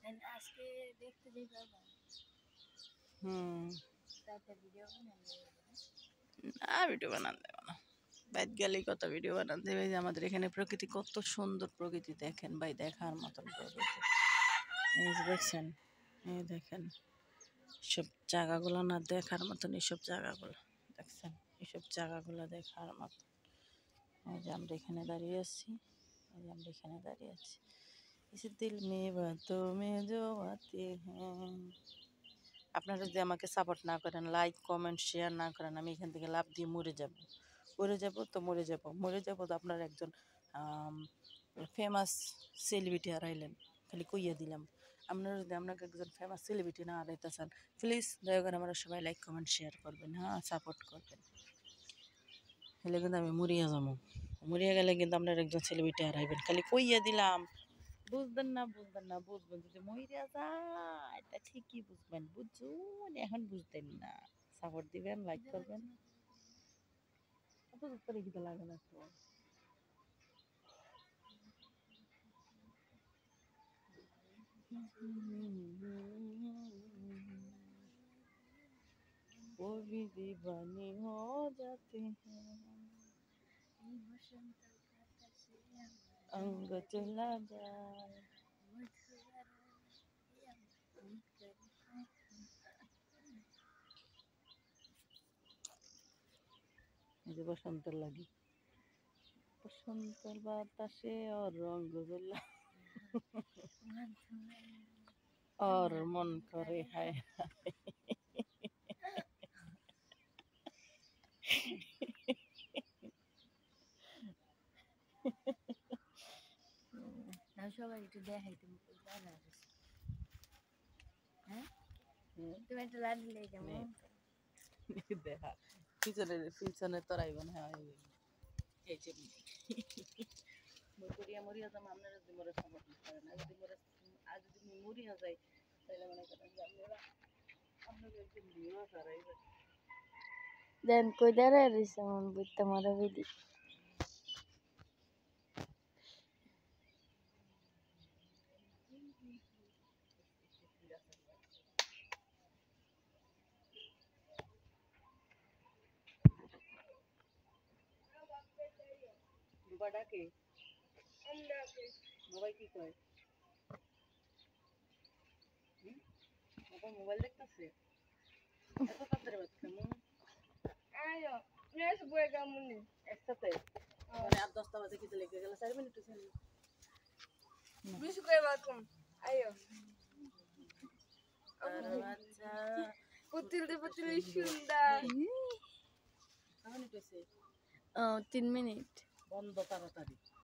আজকে দেখতে যাই ভিডিও বানান দেব না বাইক গেলেই কত ভিডিও বানান দেবে যে আমাদের এখানে প্রকৃতি কত সুন্দর প্রকৃতি দেখেন ভাই দেখার মতন প্রকৃতি এই যে দেখছেন এই দেখেন সব জায়গাগুলো না দেখার মতন এইসব জায়গাগুলো দেখছেন এইসব জায়গাগুলো দেখার মতন এই যে আমরা এখানে দাঁড়িয়ে আছি এই যে আমরা এখানে দাঁড়িয়ে আছি इस दिल में बातों में जो आते हैं আপনারা যদি আমাকে সাপোর্ট না করেন লাইক কমেন্ট শেয়ার না করেন আমি এখান থেকে লাভ দিয়ে মরে যাব মরে যাব তো আপনার একজন ফেমাস সেলিব্রিটি হারাইলেন খালি কইয়া দিলাম আপনারা যদি আপনাকে একজন ফেমাস সেলিব্রিটি না হারাইতে চান প্লিজ দয়া করে আমরা সবাই লাইক কমেন্ট শেয়ার করবেন হ্যাঁ সাপোর্ট করবেন হলে কিন্তু আমি মরিয়া যাবো মরিয়া গেলে কিন্তু আপনার একজন সেলিব্রিটি হারাইবেন খালি কইয়া দিলাম বুঝবেন না বুঝবেন যদি মইরা যায় এটা ঠিকই বুঝবেন বুঝুন এখন বুঝতেন না সাপোর্ট দিবেন লাইক করবেন করে দিতে লাগে না তো वो भी दीवानी हो जाते हैं अंग चला जाए বসন্তের লাগে বসন্তের বাতাসে और रंग गुला और मन करे हाय সবাই একটু দেখাই তুমি হ্যাঁ তুমি একটা লাল দিলে কেমন দেখা পিছনে তোরাইবেন হ্যাঁ এই যে মরিয়া মরিয়া যাম আপনারা যদি মরে সাপোর্ট করেন আর যদি মরে আর যদি মরিয়া যাই তাহলে মনে করেন যে আপনারা আপনাদের একজন ভিউ হারাইবেন দেন কই দাঁড়ায় রয়েছে আমার বুঝতে মারা বেদি বাবাকে মোবাইল কি কয় বাবা মোবাইল দেখতেছে এত তাড়াতাড়ি বাচ্চা কেমন আয়ো নেস বই কেমন একসাথে মানে 8-10টা বাজে কি লেগে গেল 4 মিনিট ছিল বিশ করে বাকুম আয়ো আচ্ছা পুতুল সুন্দর কেমন হইছে 3 মিনিট বন্ধ তাড়াতাড়ি